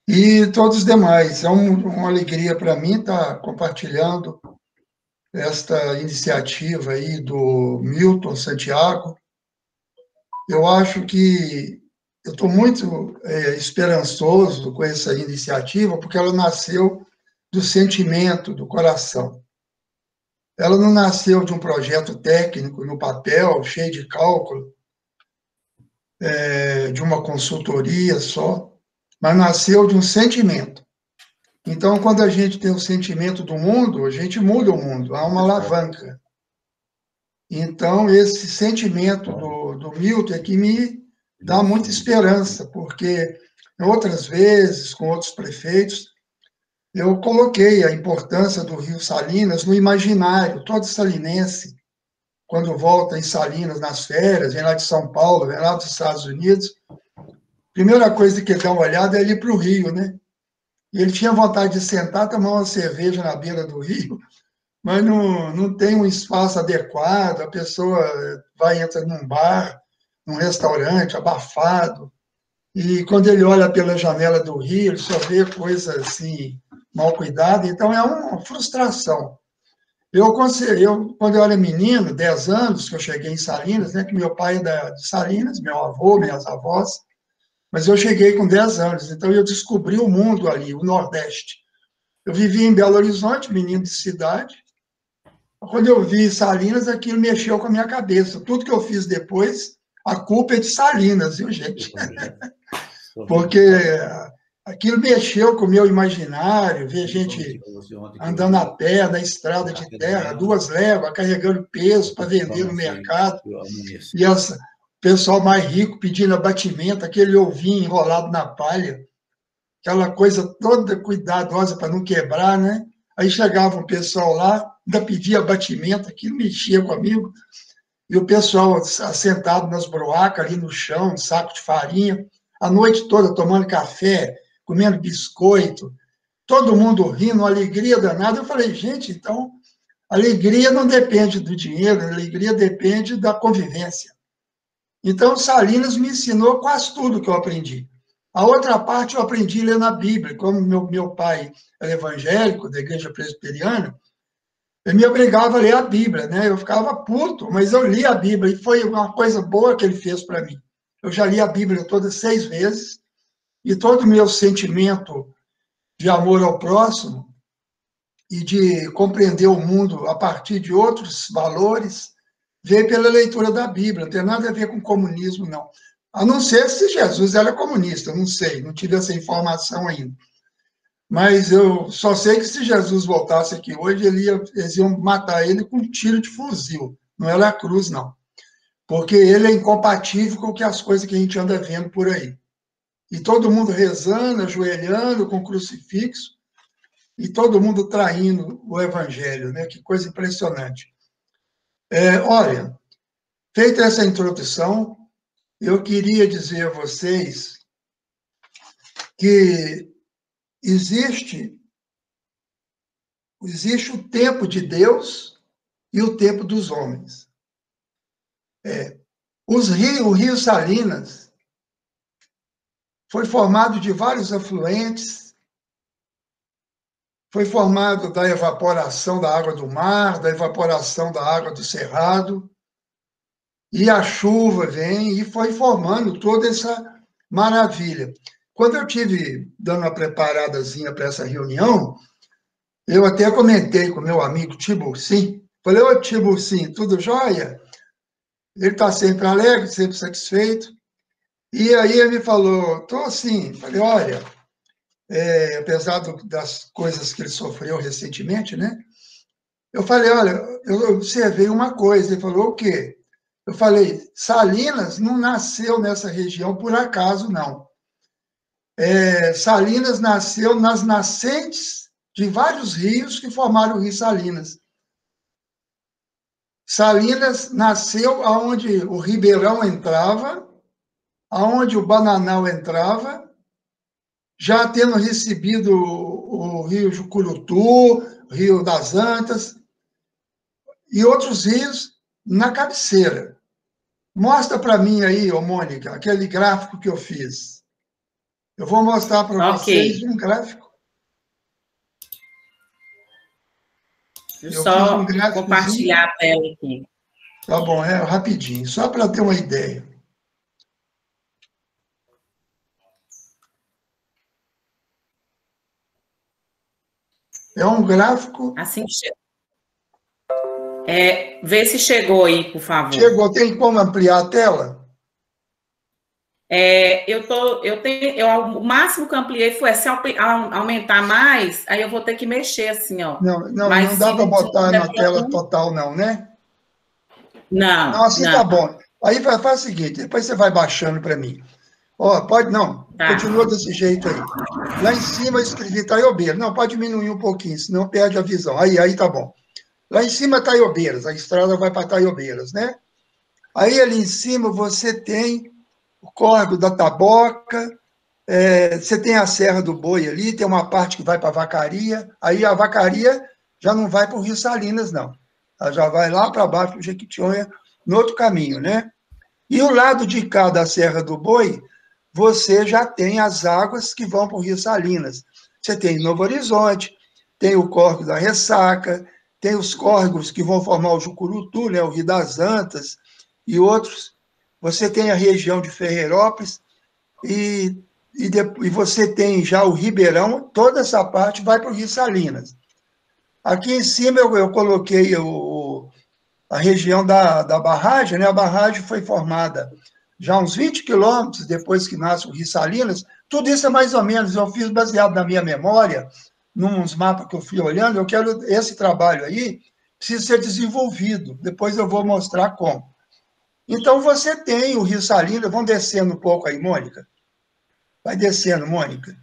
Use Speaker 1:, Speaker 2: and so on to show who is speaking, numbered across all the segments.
Speaker 1: e todos os demais. É uma alegria para mim estar compartilhando esta iniciativa aí do Milton Santiago. Eu acho que eu estou muito esperançoso com essa iniciativa, porque ela nasceu do sentimento, do coração. Ela não nasceu de um projeto técnico no papel, cheio de cálculo, de uma consultoria só, mas nasceu de um sentimento. Então, quando a gente tem o sentimento do mundo, a gente muda o mundo, há uma alavanca. Então, esse sentimento do Milton é que me dá muita esperança, porque outras vezes, com outros prefeitos, eu coloquei a importância do Rio Salinas no imaginário. Todo salinense, quando volta em Salinas nas férias, vem lá de São Paulo, vem lá dos Estados Unidos, a primeira coisa que ele dá uma olhada é ir para o Rio, né? E ele tinha vontade de sentar, tomar uma cerveja na beira do rio, mas não tem um espaço adequado, a pessoa vai, entra num bar, num restaurante abafado, e quando ele olha pela janela do rio, ele só vê coisa assim, mal cuidada, então é uma frustração. Quando eu era menino, 10 anos, que eu cheguei em Salinas, né, que meu pai é de Salinas, meu avô, minhas avós, mas eu cheguei com 10 anos, então eu descobri o mundo ali, o Nordeste. Eu vivia em Belo Horizonte, menino de cidade. Quando eu vi Salinas, aquilo mexeu com a minha cabeça. Tudo que eu fiz depois, a culpa é de Salinas, viu, gente? Porque aquilo mexeu com o meu imaginário, ver gente andando a pé na estrada de terra, 2 léguas, carregando peso para vender no mercado, e o pessoal mais rico pedindo abatimento, aquele ovinho enrolado na palha, aquela coisa toda cuidadosa para não quebrar, né? Aí chegava um pessoal lá, ainda pedia abatimento, aquilo mexia comigo, e o pessoal assentado nas broacas ali no chão, um saco de farinha, a noite toda tomando café, comendo biscoito, todo mundo rindo, uma alegria danada. Eu falei, gente, então, alegria não depende do dinheiro, a alegria depende da convivência. Então, Salinas me ensinou quase tudo que eu aprendi. A outra parte eu aprendi lendo a Bíblia. Como meu pai era evangélico, da igreja presbiteriana, ele me obrigava a ler a Bíblia, né? Eu ficava puto, mas eu li a Bíblia e foi uma coisa boa que ele fez para mim. Eu já li a Bíblia todas 6 vezes e todo o meu sentimento de amor ao próximo e de compreender o mundo a partir de outros valores veio pela leitura da Bíblia. Não tem nada a ver com comunismo, não. A não ser se Jesus era comunista, não sei, não tive essa informação ainda. Mas eu só sei que se Jesus voltasse aqui hoje, eles iam matar ele com um tiro de fuzil. Não era a cruz, não. Porque ele é incompatível com as coisas que a gente anda vendo por aí. E todo mundo rezando, ajoelhando, com crucifixo, e todo mundo traindo o evangelho, né? Que coisa impressionante. Olha, feita essa introdução, eu queria dizer a vocês que existe o tempo de Deus e o tempo dos homens. O Rio Salinas foi formado de vários afluentes, foi formado da evaporação da água do mar, da evaporação da água do cerrado, e a chuva vem e foi formando toda essa maravilha. Quando eu tive dando uma preparadazinha para essa reunião, eu até comentei com meu amigo Tiburcio, falei, ô Tiburcio, tudo jóia? Ele está sempre alegre, sempre satisfeito. E aí ele me falou, estou assim. Falei, olha, apesar das coisas que ele sofreu recentemente, né? Eu falei, olha, eu observei uma coisa. Ele falou, o quê? Eu falei, Salinas não nasceu nessa região por acaso, não. Salinas nasceu nas nascentes de vários rios que formaram o Rio Salinas. Salinas nasceu aonde o Ribeirão entrava, aonde o Bananal entrava, já tendo recebido o Rio Jucurutu, Rio das Antas, e outros rios na cabeceira. Mostra para mim aí, ô Mônica, aquele gráfico que eu fiz. Eu vou mostrar para vocês
Speaker 2: Ok.
Speaker 1: um gráfico.
Speaker 2: Deixa eu
Speaker 1: Eu fiz um
Speaker 2: só
Speaker 1: gráficozinho.
Speaker 2: compartilhar a tela aqui.
Speaker 1: Tá bom, é rapidinho, só para ter uma ideia. É um gráfico.
Speaker 2: Assim que vê se chegou aí, por favor.
Speaker 1: Chegou, tem como ampliar a tela?
Speaker 2: O máximo que eu ampliei foi, se eu aumentar mais, aí eu vou ter que mexer assim, ó. Mas
Speaker 1: Não dá
Speaker 2: se
Speaker 1: para
Speaker 2: não
Speaker 1: botar
Speaker 2: tiver
Speaker 1: na tela
Speaker 2: problema,
Speaker 1: total, não, né? Não,
Speaker 2: não,
Speaker 1: assim tá
Speaker 2: não,
Speaker 1: bom. Aí faz o seguinte, depois você vai baixando para mim. Ó, pode, não,
Speaker 2: tá.
Speaker 1: continua desse jeito aí. Lá em cima eu escrevi Taiobeiras. Não, pode diminuir um pouquinho, senão perde a visão. Aí tá bom. Lá em cima, Taiobeiras, a estrada vai para Taiobeiras, né? Aí ali em cima você tem o córrego da Taboca, você tem a Serra do Boi ali, tem uma parte que vai para a Vacaria, aí a Vacaria já não vai para o Rio Salinas, não. Ela já vai lá para baixo do Jequitinhonha, no outro caminho, né? E o lado de cá da Serra do Boi, você já tem as águas que vão para o Rio Salinas. Você tem Novo Horizonte, tem o córrego da Ressaca, tem os córregos que vão formar o Jucurutu, né, o Rio das Antas e outros. Você tem a região de Ferreirópolis e você tem já o Ribeirão, toda essa parte vai para o Rio Salinas. Aqui em cima eu coloquei a região da barragem, né? A barragem foi formada já uns 20 quilômetros depois que nasce o Rio Salinas. Tudo isso é mais ou menos, eu fiz baseado na minha memória, nos mapas que eu fui olhando, eu quero esse trabalho aí, precisa ser desenvolvido, depois eu vou mostrar como. Então, você tem o Rio Salinas, vamos descendo um pouco aí, Mônica. Vai descendo, Mônica.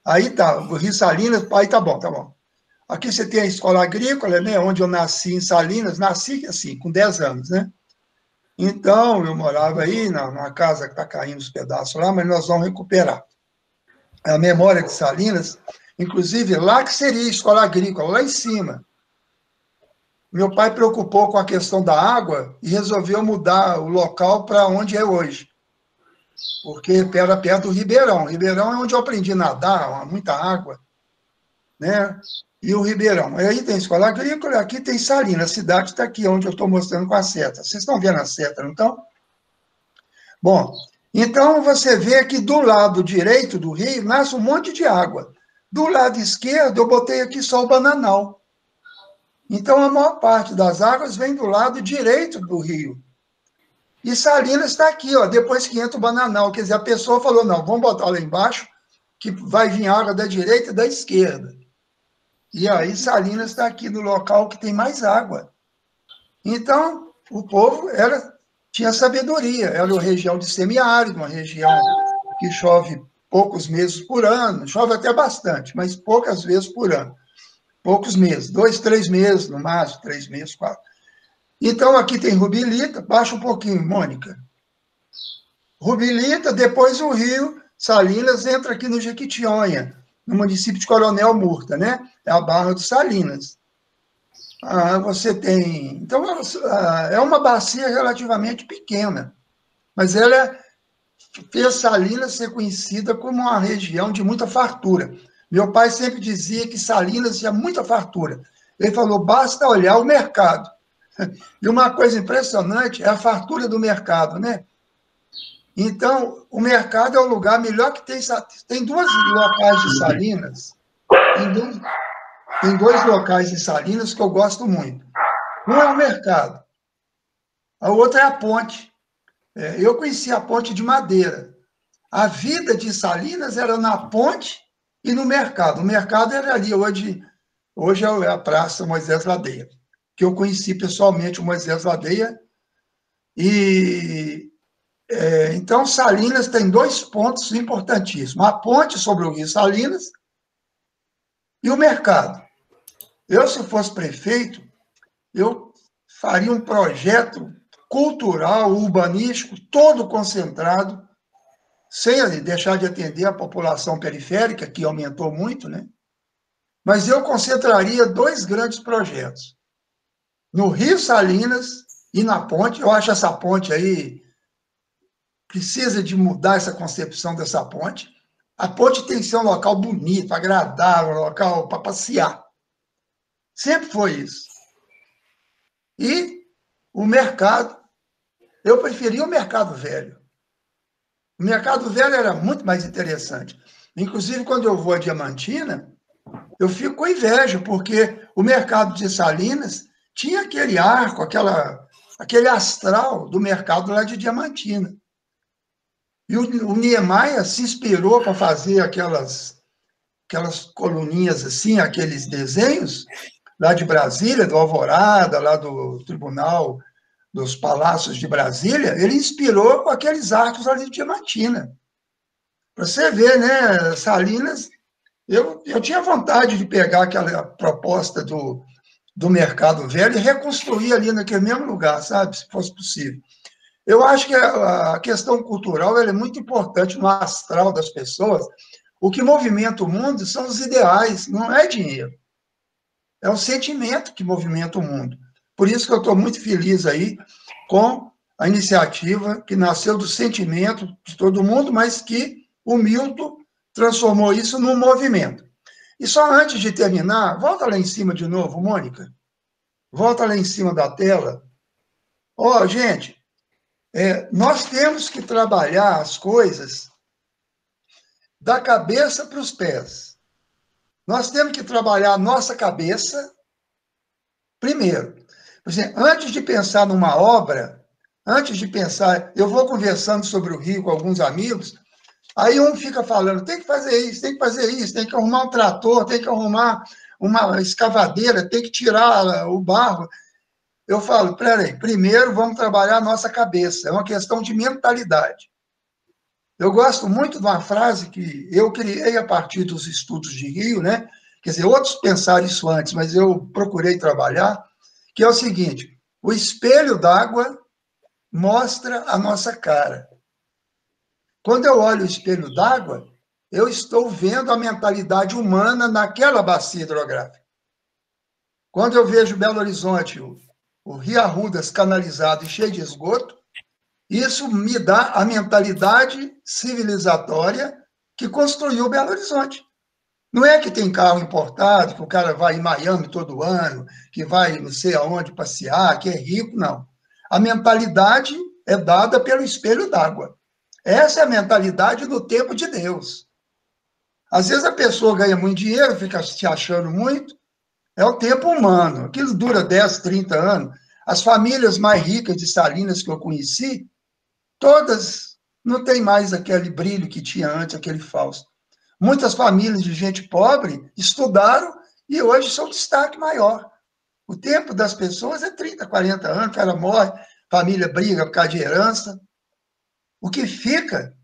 Speaker 1: Aí tá, o Rio Salinas, aí tá bom, tá bom. Aqui você tem a escola agrícola, né, onde eu nasci em Salinas, nasci assim, com 10 anos, né? Então, eu morava aí numa casa que está caindo os pedaços lá, mas nós vamos recuperar. A memória de Salinas, inclusive lá que seria a escola agrícola, lá em cima. Meu pai preocupou com a questão da água e resolveu mudar o local para onde é hoje, porque era perto do Ribeirão. O Ribeirão é onde eu aprendi a nadar, muita água, né? E o Ribeirão. Aí tem escola agrícola, aqui tem Salinas, a cidade está aqui, onde eu estou mostrando com a seta. Vocês estão vendo a seta, não estão? Bom, então você vê que do lado direito do rio nasce um monte de água. Do lado esquerdo, eu botei aqui só o Bananal. Então, a maior parte das águas vem do lado direito do rio. E Salinas está aqui, ó, depois que entra o Bananal. Quer dizer, a pessoa falou, não, vamos botar lá embaixo, que vai vir água da direita e da esquerda. E aí Salinas está aqui no local que tem mais água. Então, o povo tinha sabedoria, era uma região de semiárido, uma região que chove poucos meses por ano, chove até bastante, mas poucas vezes por ano. Poucos meses, 2, 3 meses, no máximo, 3 meses, 4. Então, aqui tem Rubilita, baixa um pouquinho, Mônica. Rubilita, depois o rio Salinas entra aqui no Jequitinhonha, no município de Coronel Murta, né? É a Barra do Salinas. Você tem. Então, é uma bacia relativamente pequena, mas ela fez Salinas ser conhecida como uma região de muita fartura. Meu pai sempre dizia que Salinas tinha muita fartura. Ele falou: basta olhar o mercado. E uma coisa impressionante é a fartura do mercado, né? Então, o mercado é o lugar melhor que tem. Tem dois locais de Salinas, tem dois locais de Salinas que eu gosto muito. Um é o mercado, a outra é a ponte. Eu conheci a ponte de madeira. A vida de Salinas era na ponte e no mercado. O mercado era ali, hoje é a Praça Moisés Ladeia, que eu conheci pessoalmente o Moisés Ladeia. Então, Salinas tem dois pontos importantíssimos. A ponte sobre o Rio Salinas e o mercado. Eu, se fosse prefeito, eu faria um projeto cultural, urbanístico, todo concentrado, sem deixar de atender a população periférica, que aumentou muito, né? Mas eu concentraria dois grandes projetos. No Rio Salinas e na ponte, eu acho essa ponte aí, precisa de mudar essa concepção dessa ponte, A ponte tem que ser um local bonito, agradável, um local para passear. Sempre foi isso. E o mercado, eu preferia o mercado velho. O mercado velho era muito mais interessante. Inclusive, quando eu vou a Diamantina, eu fico com inveja, porque o mercado de Salinas tinha aquele arco, aquele astral do mercado lá de Diamantina. E o Niemeyer se inspirou para fazer aquelas coluninhas assim, aqueles desenhos, lá de Brasília, do Alvorada, lá do Tribunal dos Palácios de Brasília, ele inspirou com aqueles arcos ali de Diamantina. Para você ver, né, Salinas, eu tinha vontade de pegar aquela proposta do mercado velho e reconstruir ali naquele mesmo lugar, sabe, se fosse possível. Eu acho que a questão cultural ela é muito importante no astral das pessoas. O que movimenta o mundo são os ideais, não é dinheiro. É o sentimento que movimenta o mundo. Por isso que eu estou muito feliz aí com a iniciativa que nasceu do sentimento de todo mundo, mas que o Milton transformou isso num movimento. E só antes de terminar, volta lá em cima de novo, Mônica. Volta lá em cima da tela. Ó, gente, nós temos que trabalhar as coisas da cabeça para os pés. Nós temos que trabalhar a nossa cabeça primeiro. Por exemplo, antes de pensar numa obra, antes de pensar... Eu vou conversando sobre o Rio com alguns amigos, aí um fica falando, tem que fazer isso, tem que fazer isso, tem que arrumar um trator, tem que arrumar uma escavadeira, tem que tirar o barro. Eu falo, peraí, primeiro vamos trabalhar a nossa cabeça, é uma questão de mentalidade. Eu gosto muito de uma frase que eu criei a partir dos estudos de Rio, né? Quer dizer, outros pensaram isso antes, mas eu procurei trabalhar, que é o seguinte, o espelho d'água mostra a nossa cara. Quando eu olho o espelho d'água, eu estou vendo a mentalidade humana naquela bacia hidrográfica. Quando eu vejo Belo Horizonte, o Rio Arrudas canalizado e cheio de esgoto, isso me dá a mentalidade civilizatória que construiu Belo Horizonte. Não é que tem carro importado, que o cara vai em Miami todo ano, que vai não sei aonde passear, que é rico, não. A mentalidade é dada pelo espelho d'água. Essa é a mentalidade do tempo de Deus. Às vezes a pessoa ganha muito dinheiro, fica se achando muito, é o tempo humano. Aquilo dura 10, 30 anos. As famílias mais ricas de Salinas que eu conheci, todas não têm mais aquele brilho que tinha antes, aquele falso. Muitas famílias de gente pobre estudaram e hoje são destaque maior. O tempo das pessoas é 30, 40 anos, o cara morre, família briga por causa de herança. O que fica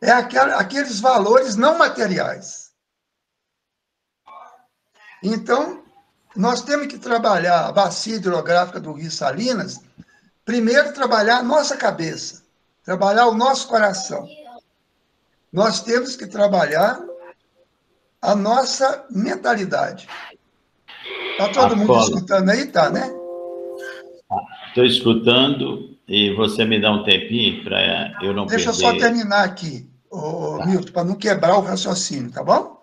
Speaker 1: é aqueles valores não materiais. Então, nós temos que trabalhar a bacia hidrográfica do Rio Salinas, primeiro trabalhar a nossa cabeça, trabalhar o nosso coração. Nós temos que trabalhar a nossa mentalidade. Está todo mundo escutando aí? Tá, né?
Speaker 3: Estou escutando e você me dá um tempinho para eu não
Speaker 1: Deixa
Speaker 3: perder...
Speaker 1: eu só terminar aqui, Milton, para não quebrar o raciocínio, tá bom?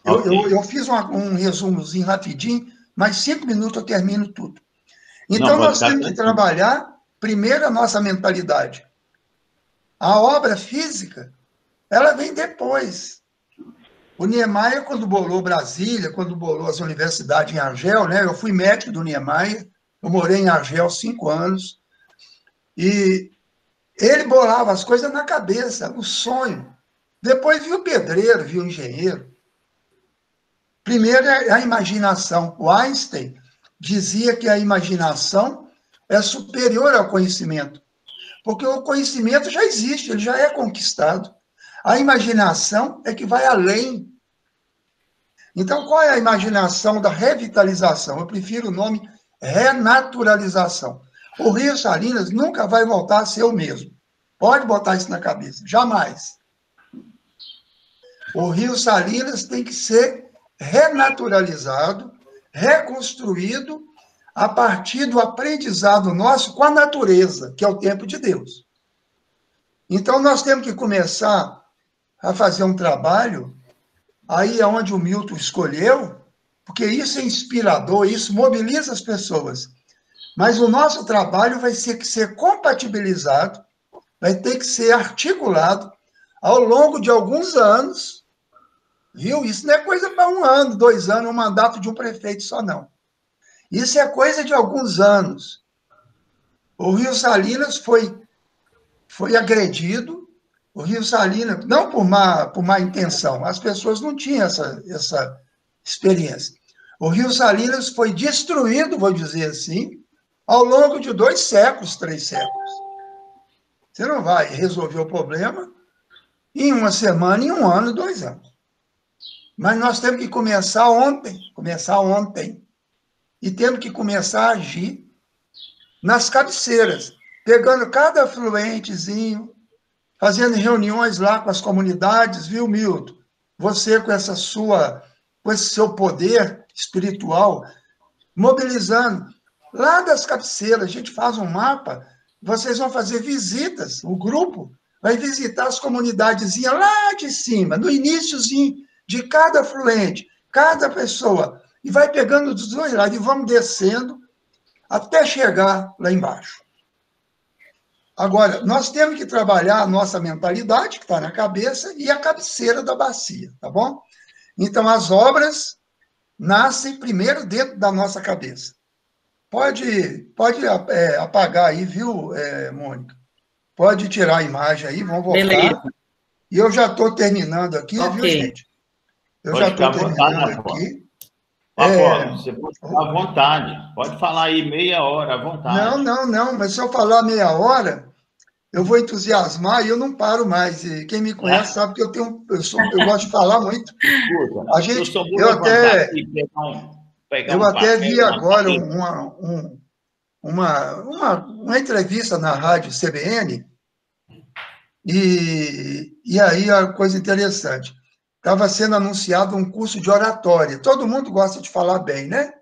Speaker 1: Okay. Eu fiz um resumozinho rapidinho, mais 5 minutos eu termino tudo. Então, nós temos que trabalhar, primeiro, a nossa mentalidade. A obra física, ela vem depois. O Niemeyer, quando bolou Brasília, quando bolou as universidades em Argel, né? Eu fui médico do Niemeyer, eu morei em Argel 5 anos, e ele bolava as coisas na cabeça, no sonho. Depois viu o pedreiro, viu o engenheiro. Primeiro é a imaginação. O Einstein dizia que a imaginação é superior ao conhecimento, porque o conhecimento já existe, ele já é conquistado. A imaginação é que vai além. Então, qual é a imaginação da revitalização? Eu prefiro o nome renaturalização. O Rio Salinas nunca vai voltar a ser o mesmo. Pode botar isso na cabeça, jamais. O Rio Salinas tem que ser renaturalizado, reconstruído a partir do aprendizado nosso com a natureza, que é o tempo de Deus. Então, nós temos que começar a fazer um trabalho, aí é onde o Milton escolheu, porque isso é inspirador, isso mobiliza as pessoas. Mas o nosso trabalho vai ter que ser compatibilizado, vai ter que ser articulado ao longo de alguns anos, viu? Isso não é coisa para 1 ano, 2 anos, um mandato de um prefeito só, não. Isso é coisa de alguns anos. O Rio Salinas foi agredido, o Rio Salinas, não por má intenção, as pessoas não tinham essa experiência. O Rio Salinas foi destruído, vou dizer assim, ao longo de 2 séculos, 3 séculos. Você não vai resolver o problema em 1 semana, em 1 ano, 2 anos. Mas nós temos que começar ontem. E temos que começar a agir nas cabeceiras, pegando cada afluentezinho, fazendo reuniões lá com as comunidades, viu, Milton? Você com esse seu poder espiritual, mobilizando. Lá das cabeceiras, a gente faz um mapa, vocês vão fazer visitas, o grupo vai visitar as comunidadezinhas lá de cima, no iniciozinho de cada afluente, cada pessoa, e vai pegando dos 2 lados, e vamos descendo até chegar lá embaixo. Agora, nós temos que trabalhar a nossa mentalidade, que está na cabeça, e a cabeceira da bacia, tá bom? Então, as obras nascem primeiro dentro da nossa cabeça. Pode apagar aí, viu, Mônica? Pode tirar a imagem aí, vamos voltar. Beleza. E eu já estou terminando aqui, okay, viu, gente? Eu já estou terminando aqui.
Speaker 3: Apolo, você pode ficar à vontade. Pode falar aí meia hora, à vontade.
Speaker 1: Não. Mas se eu falar meia hora, eu vou entusiasmar e eu não paro mais. E quem me conhece sabe que eu gosto de falar muito. Eu até vi agora uma entrevista na rádio CBN, e aí a coisa interessante. Estava sendo anunciado um curso de oratória. Todo mundo gosta de falar bem, né?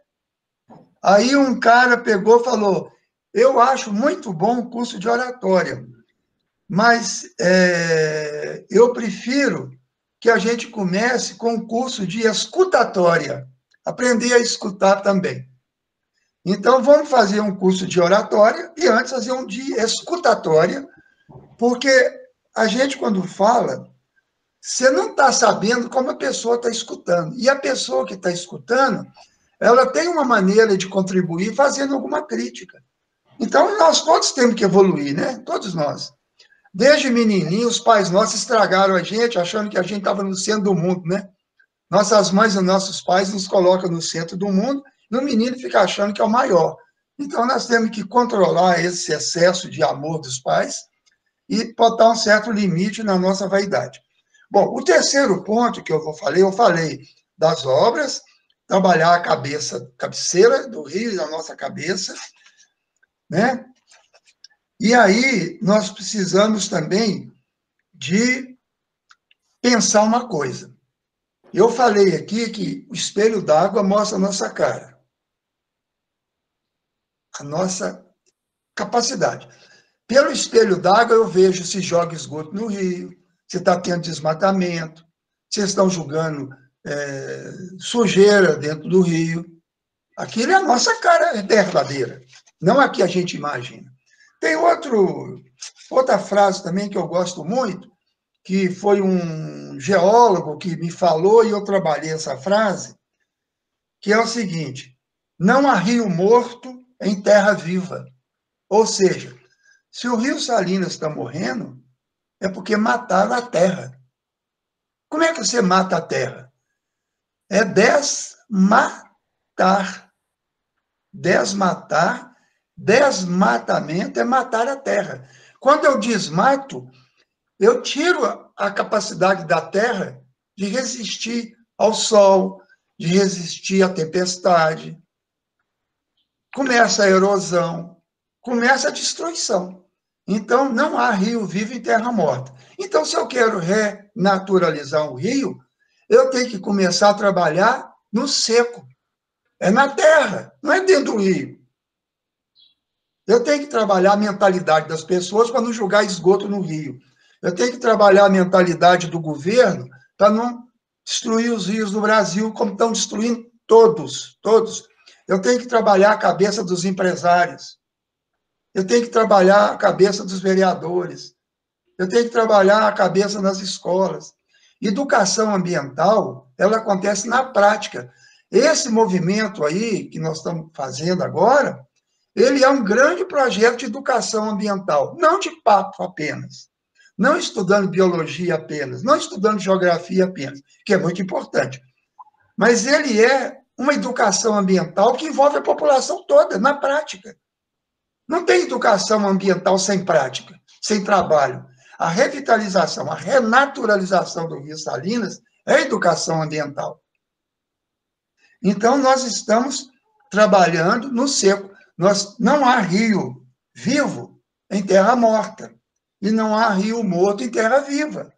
Speaker 1: Aí um cara pegou e falou, eu acho muito bom o curso de oratória, mas eu prefiro que a gente comece com o curso de escutatória, aprender a escutar também. Então, vamos fazer um curso de oratória e antes fazer um de escutatória, porque a gente, quando fala, você não está sabendo como a pessoa está escutando. E a pessoa que está escutando, ela tem uma maneira de contribuir fazendo alguma crítica. Então, nós todos temos que evoluir, né? Todos nós. Desde menininho, os pais nossos estragaram a gente, achando que a gente estava no centro do mundo, né? Nossas mães e nossos pais nos colocam no centro do mundo, e o menino fica achando que é o maior. Então, nós temos que controlar esse excesso de amor dos pais e botar um certo limite na nossa vaidade. Bom, o terceiro ponto que eu falei das obras, trabalhar a cabeceira do rio, da nossa cabeça, né? E aí, nós precisamos também de pensar uma coisa. Eu falei aqui que o espelho d'água mostra a nossa cara, a nossa capacidade. Pelo espelho d'água, eu vejo se joga esgoto no rio, se está tendo desmatamento, se estão julgando sujeira dentro do rio. Aquilo é a nossa cara verdadeira, não a que a gente imagina. Tem outra frase também que eu gosto muito, que foi um geólogo que me falou, e eu trabalhei essa frase, que é o seguinte, não há rio morto em terra viva. Ou seja, se o Rio Salinas está morrendo, é porque mataram a terra. Como é que você mata a terra? É desmatar. Desmatamento é matar a terra. Quando eu desmato, eu tiro a capacidade da terra de resistir ao sol, de resistir à tempestade. Começa a erosão, começa a destruição. Então, não há rio vivo em terra morta. Então, se eu quero renaturalizar o rio, eu tenho que começar a trabalhar no seco. É na terra, não é dentro do rio. Eu tenho que trabalhar a mentalidade das pessoas para não jogar esgoto no rio. Eu tenho que trabalhar a mentalidade do governo para não destruir os rios do Brasil, como estão destruindo todos. Eu tenho que trabalhar a cabeça dos empresários. Eu tenho que trabalhar a cabeça dos vereadores. Eu tenho que trabalhar a cabeça nas escolas. Educação ambiental, ela acontece na prática. Esse movimento aí, que nós estamos fazendo agora, ele é um grande projeto de educação ambiental, não de papo apenas, não estudando biologia apenas, não estudando geografia apenas, que é muito importante, mas ele é uma educação ambiental que envolve a população toda, na prática. Não tem educação ambiental sem prática, sem trabalho. A revitalização, a renaturalização do Rio Salinas é educação ambiental. Então, nós estamos trabalhando no seco. Não há rio vivo em terra morta, e não há rio morto em terra viva.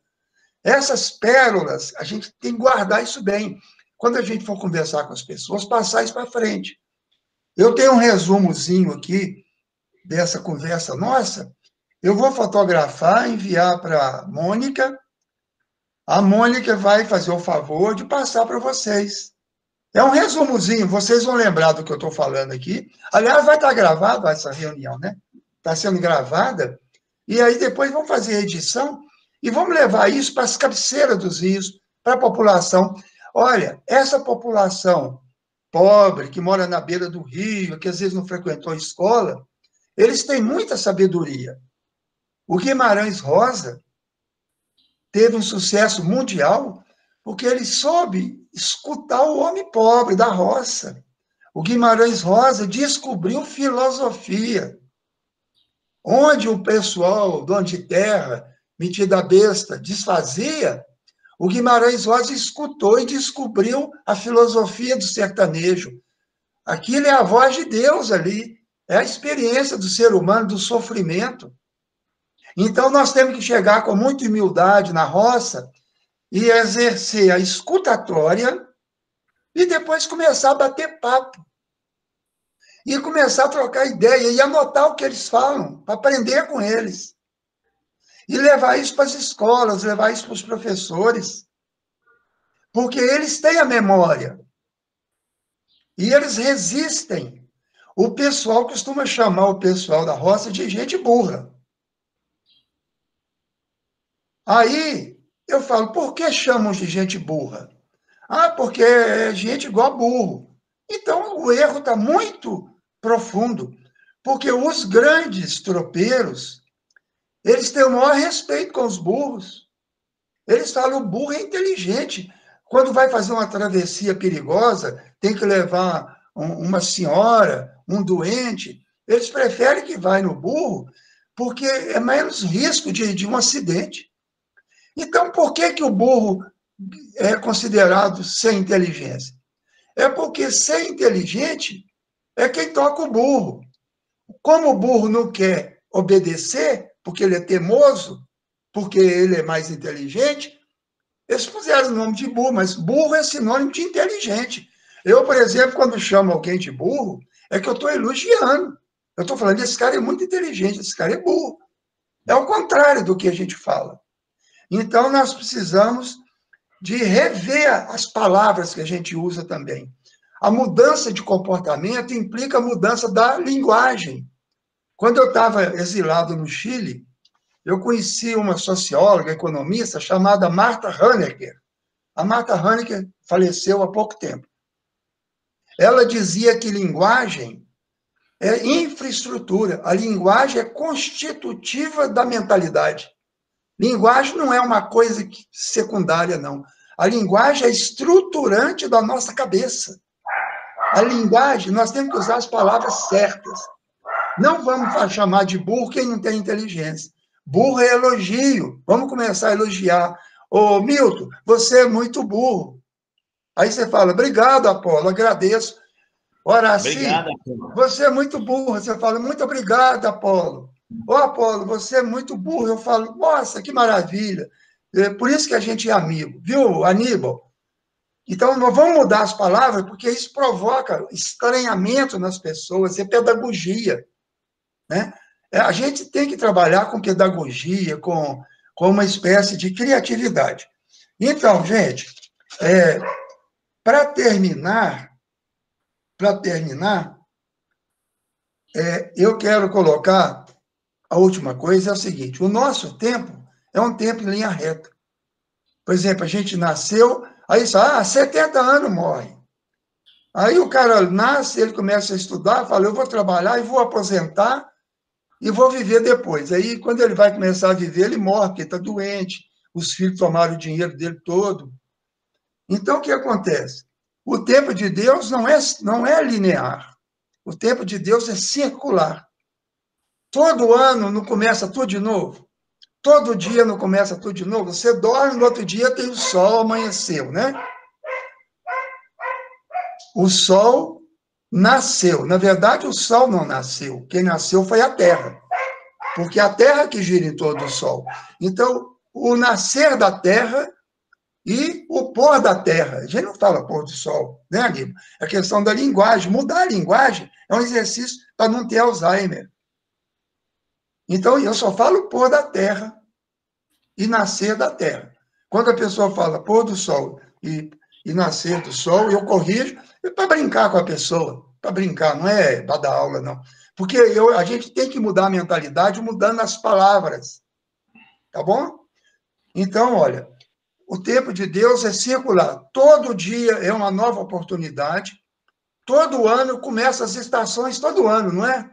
Speaker 1: Essas pérolas, a gente tem que guardar isso bem. Quando a gente for conversar com as pessoas, passar isso para frente. Eu tenho um resumozinho aqui dessa conversa nossa, eu vou fotografar, enviar para a Mônica vai fazer o favor de passar para vocês. É um resumozinho, vocês vão lembrar do que eu estou falando aqui. Aliás, vai estar gravado essa reunião, né? Está sendo gravada, e aí depois vamos fazer a edição e vamos levar isso para as cabeceiras dos rios, para a população. Olha, essa população pobre, que mora na beira do rio, que às vezes não frequentou a escola, eles têm muita sabedoria. O Guimarães Rosa teve um sucesso mundial porque ele soube escutar o homem pobre da roça. O Guimarães Rosa descobriu filosofia. Onde o pessoal, dono de terra, metido a besta, desfazia, o Guimarães Rosa escutou e descobriu a filosofia do sertanejo. Aquilo é a voz de Deus ali, é a experiência do ser humano, do sofrimento. Então, nós temos que chegar com muita humildade na roça e exercer a escutatória e depois começar a bater papo. E começar a trocar ideia e anotar o que eles falam, para aprender com eles. E levar isso para as escolas, levar isso para os professores. Porque eles têm a memória. E eles resistem. O pessoal costuma chamar o pessoal da roça de gente burra. Aí, eu falo, por que chamam de gente burra? Ah, porque é gente igual a burro. Então, o erro está muito profundo, porque os grandes tropeiros, eles têm o maior respeito com os burros. Eles falam, o burro é inteligente. Quando vai fazer uma travessia perigosa, tem que levar uma senhora, um doente, eles preferem que vá no burro, porque é menos risco de um acidente. Então, por que o burro é considerado sem inteligência? É porque ser inteligente é quem toca o burro. Como o burro não quer obedecer, porque ele é teimoso, porque ele é mais inteligente, eles puseram o nome de burro, mas burro é sinônimo de inteligente. Eu, por exemplo, quando chamo alguém de burro, é que eu estou elogiando. Eu estou falando, esse cara é muito inteligente, esse cara é burro. É o contrário do que a gente fala. Então, nós precisamos de rever as palavras que a gente usa também. A mudança de comportamento implica a mudança da linguagem. Quando eu estava exilado no Chile, eu conheci uma socióloga, economista, chamada Marta Honecker. A Marta Honecker faleceu há pouco tempo. Ela dizia que linguagem é infraestrutura. A linguagem é constitutiva da mentalidade. Linguagem não é uma coisa secundária, não. A linguagem é estruturante da nossa cabeça. A linguagem, nós temos que usar as palavras certas. Não vamos chamar de burro quem não tem inteligência. Burro é elogio. Vamos começar a elogiar. Ô, Milton, você é muito burro. Aí você fala, obrigado, Apolo, agradeço. Horaci, você é muito burro. Você fala, muito obrigado, Apolo. Ô, Apolo, você é muito burro. Eu falo, nossa, que maravilha. Por isso que a gente é amigo. Viu, Aníbal? Então, nós vamos mudar as palavras, porque isso provoca estranhamento nas pessoas, é pedagogia. Né? A gente tem que trabalhar com pedagogia, com com uma espécie de criatividade. Então, gente, para terminar, eu quero colocar a última coisa, é o seguinte, o nosso tempo é um tempo em linha reta. Por exemplo, a gente nasceu, aí só, 70 anos morre. Aí o cara nasce, ele começa a estudar, fala, eu vou trabalhar e vou aposentar e vou viver depois. Aí, quando ele vai começar a viver, ele morre, porque está doente, os filhos tomaram o dinheiro dele todo. Então, o que acontece? O tempo de Deus não é linear. O tempo de Deus é circular. Todo ano não começa tudo de novo? Todo dia não começa tudo de novo? Você dorme, no outro dia tem o sol, amanheceu, né? O sol nasceu. Na verdade, o sol não nasceu. Quem nasceu foi a Terra. Porque a Terra que gira em torno do sol. Então, o nascer da Terra e o pôr da Terra. A gente não fala pôr do sol, né, Aníbal? É a questão da linguagem. Mudar a linguagem é um exercício para não ter Alzheimer. Então, eu só falo pôr da Terra e nascer da Terra. Quando a pessoa fala pôr do sol e nascer do sol, eu corrijo, para brincar com a pessoa, para brincar, não é para dar aula, não. Porque a gente tem que mudar a mentalidade mudando as palavras, tá bom? Então, olha, o tempo de Deus é circular. Todo dia é uma nova oportunidade. Todo ano começa as estações, todo ano, não é?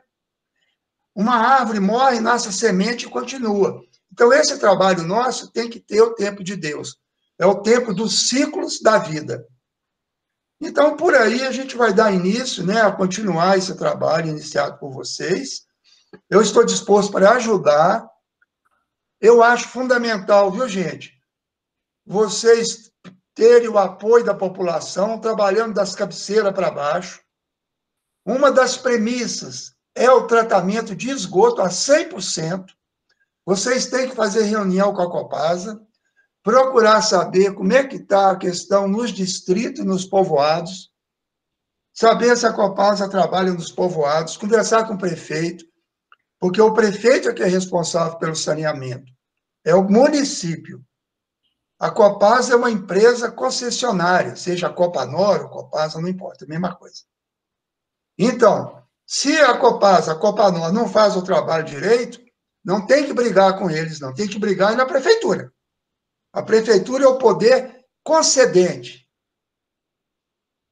Speaker 1: Uma árvore morre, nasce a semente e continua. Então, esse trabalho nosso tem que ter o tempo de Deus. É o tempo dos ciclos da vida. Então, por aí, a gente vai dar início, né, a continuar esse trabalho iniciado por vocês. Eu estou disposto para ajudar. Eu acho fundamental, viu, gente? Vocês terem o apoio da população, trabalhando das cabeceiras para baixo. Uma das premissas é o tratamento de esgoto a 100%. Vocês têm que fazer reunião com a Copasa, procurar saber como é que está a questão nos distritos e nos povoados, saber se a Copasa trabalha nos povoados, conversar com o prefeito, porque o prefeito é que é responsável pelo saneamento, é o município. A Copasa é uma empresa concessionária, seja a Copanor ou Copasa, não importa, é a mesma coisa. Então, se a Copasa, a Copanor não faz o trabalho direito, não tem que brigar com eles, não, tem que brigar na prefeitura. A prefeitura é o poder concedente,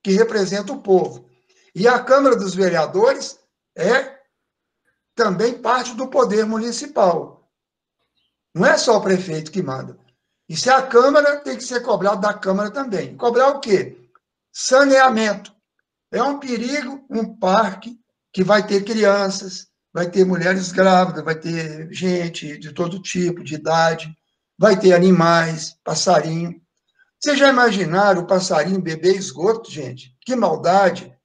Speaker 1: que representa o povo. E a Câmara dos Vereadores é também parte do poder municipal. Não é só o prefeito que manda. E se a Câmara, tem que ser cobrado da Câmara também. Cobrar o quê? Saneamento. É um perigo um parque que vai ter crianças, vai ter mulheres grávidas, vai ter gente de todo tipo, de idade, vai ter animais, passarinho. Vocês já imaginaram o passarinho beber esgoto, gente? Que maldade!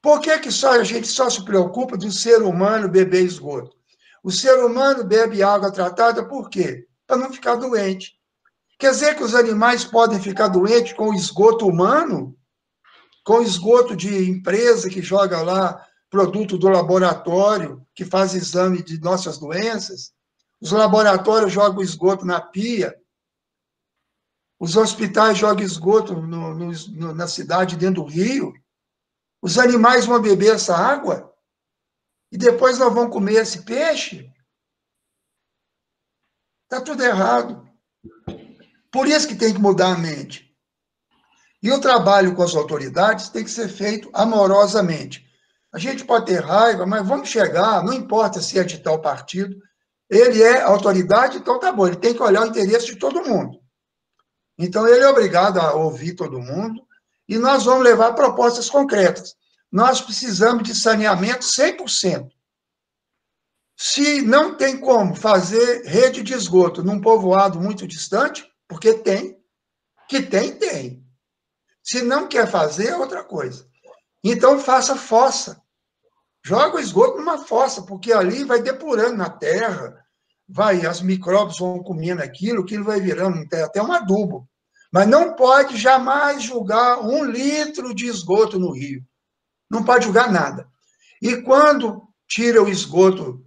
Speaker 1: Por que a gente só se preocupa do ser humano beber esgoto? O ser humano bebe água tratada por quê? Para não ficar doente. Quer dizer que os animais podem ficar doentes com o esgoto humano? Com o esgoto de empresa que joga lá produto do laboratório, que faz exame de nossas doenças? Os laboratórios jogam esgoto na pia. Os hospitais jogam esgoto na cidade, dentro do rio. Os animais vão beber essa água? E depois nós vamos comer esse peixe? Está tudo errado. Por isso que tem que mudar a mente. E o trabalho com as autoridades tem que ser feito amorosamente. A gente pode ter raiva, mas vamos chegar, não importa se é de tal partido, ele é autoridade, então tá bom, ele tem que olhar o interesse de todo mundo. Então, ele é obrigado a ouvir todo mundo, e nós vamos levar propostas concretas. Nós precisamos de saneamento 100%. Se não tem como fazer rede de esgoto num povoado muito distante, porque tem, que tem. Se não quer fazer, é outra coisa. Então, faça fossa. Joga o esgoto numa fossa, porque ali vai depurando na terra, as micróbios vão comendo aquilo vai virando até um adubo. Mas não pode jamais jogar 1 litro de esgoto no rio. Não pode jogar nada. E quando tira o esgoto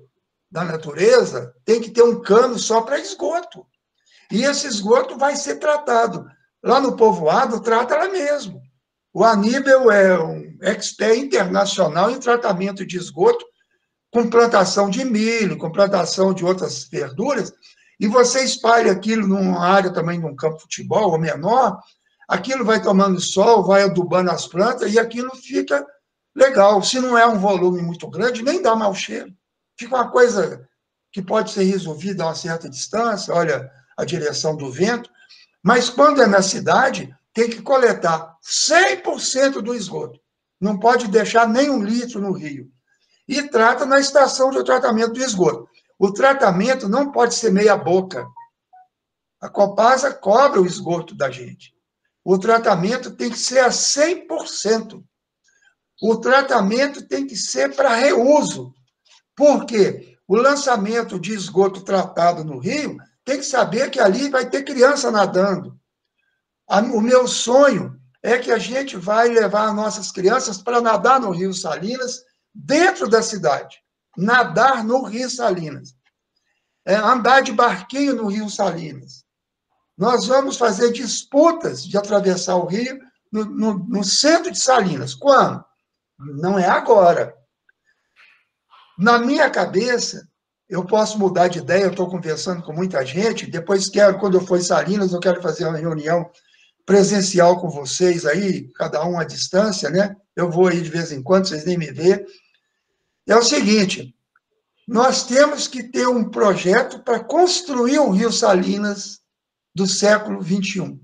Speaker 1: da natureza, tem que ter um cano só para esgoto. E esse esgoto vai ser tratado. Lá no povoado, trata lá mesmo. O Aníbal é um expert internacional em tratamento de esgoto, com plantação de milho, com plantação de outras verduras, e você espalha aquilo numa área também de um campo de futebol ou menor, aquilo vai tomando sol, vai adubando as plantas, e aquilo fica legal. Se não é um volume muito grande, nem dá mau cheiro. Fica uma coisa que pode ser resolvida a uma certa distância, olha a direção do vento, mas quando é na cidade, tem que coletar 100% do esgoto. Não pode deixar nem 1 litro no rio. E trata na estação de tratamento do esgoto. O tratamento não pode ser meia boca. A Copasa cobra o esgoto da gente. O tratamento tem que ser a 100%. O tratamento tem que ser para reuso. Por quê? O lançamento de esgoto tratado no rio tem que saber que ali vai ter criança nadando. O meu sonho é que a gente vai levar nossas crianças para nadar no Rio Salinas, dentro da cidade. Nadar no Rio Salinas. Andar de barquinho no Rio Salinas. Nós vamos fazer disputas de atravessar o rio no centro de Salinas. Quando? Não é agora. Na minha cabeça, eu posso mudar de ideia, eu estou conversando com muita gente, depois quando eu for em Salinas, eu quero fazer uma reunião presencial com vocês aí, cada um à distância, né? Eu vou aí de vez em quando, vocês nem me vê. É o seguinte, nós temos que ter um projeto para construir o Rio Salinas do século XXI.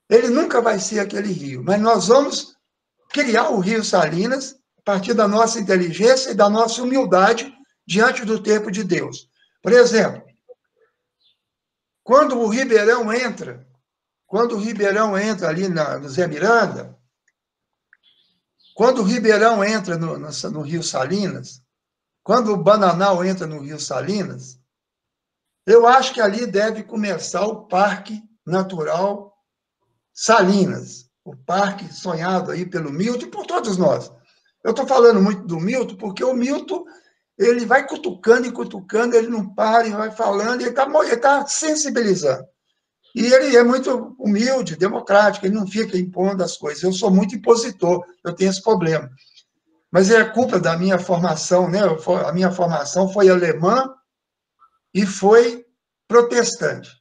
Speaker 1: Ele nunca vai ser aquele rio, mas nós vamos criar o Rio Salinas a partir da nossa inteligência e da nossa humildade diante do tempo de Deus. Por exemplo, quando o Ribeirão entra ali no Zé Miranda, quando o Ribeirão entra no Rio Salinas, quando o Bananal entra no Rio Salinas, eu acho que ali deve começar o Parque Natural Salinas, o parque sonhado aí pelo Milton e por todos nós. Eu estou falando muito do Milton porque o Milton ele vai cutucando e cutucando, ele não para e vai falando, ele está sensibilizando. E ele é muito humilde, democrático, ele não fica impondo as coisas. Eu sou muito impositor, eu tenho esse problema. Mas é culpa da minha formação, né? A minha formação foi alemã e foi protestante.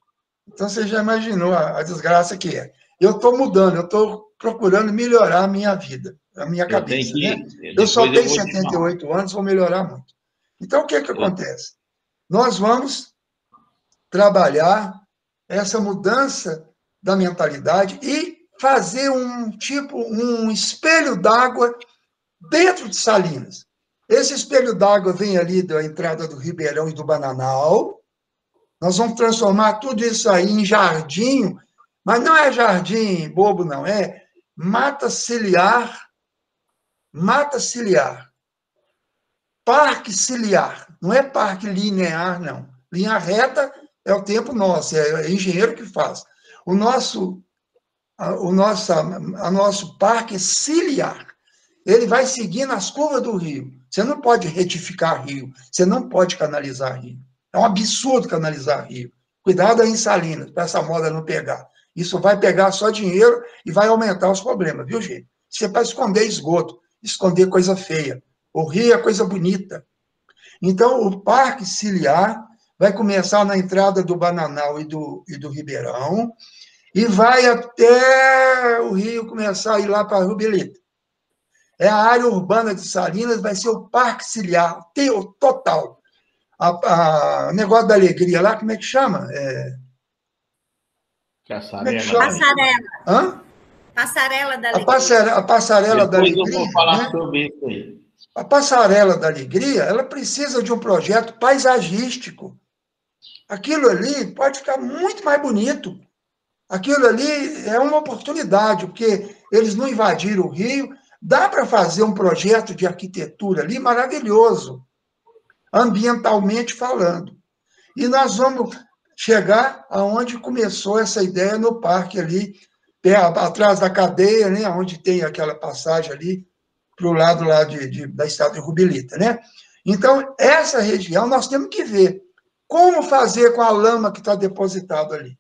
Speaker 1: Então, você já imaginou a desgraça que é. Eu estou mudando, eu estou procurando melhorar a minha vida, a minha cabeça. Né? Eu só tenho 78 anos, vou melhorar muito. Então, o que acontece? Nós vamos trabalhar essa mudança da mentalidade e fazer um espelho d'água dentro de Salinas. Esse espelho d'água vem ali da entrada do Ribeirão e do Bananal. Nós vamos transformar tudo isso aí em jardim, mas não é jardim bobo, não, é mata ciliar, parque ciliar, não é parque linear, não. Linha reta é o tempo nosso, é engenheiro que faz. O nosso parque é ciliar. Ele vai seguindo as curvas do rio. Você não pode retificar rio, você não pode canalizar rio. É um absurdo canalizar rio. Cuidado aí em Salinas, para essa moda não pegar. Isso vai pegar só dinheiro e vai aumentar os problemas, viu, gente? Isso é para esconder esgoto, esconder coisa feia. O rio é coisa bonita. Então, o Parque Ciliar vai começar na entrada do Bananal e do Ribeirão e vai até o rio começar a ir lá para a Rubelita. A área urbana de Salinas vai ser o Parque Ciliar, total. O negócio da alegria lá, como é que chama?
Speaker 4: Passarela.
Speaker 1: Hã?
Speaker 4: Passarela da Alegria.
Speaker 1: A Passarela da Alegria.
Speaker 3: Depois eu vou falar sobre isso aí.
Speaker 1: A Passarela da Alegria, ela precisa de um projeto paisagístico. Aquilo ali pode ficar muito mais bonito. Aquilo ali é uma oportunidade, porque eles não invadiram o rio. Dá para fazer um projeto de arquitetura ali maravilhoso, ambientalmente falando. E nós vamos chegar aonde começou essa ideia no parque ali, atrás da cadeia, né, onde tem aquela passagem ali, para o lado lá da estrada de Rubelita, né? Então, essa região nós temos que ver. Como fazer com a lama que está depositada ali?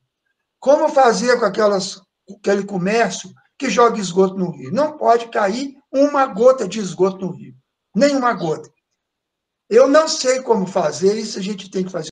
Speaker 1: Como fazer com aquele comércio que joga esgoto no rio? Não pode cair uma gota de esgoto no rio. Nem uma gota. Eu não sei como fazer, isso a gente tem que fazer.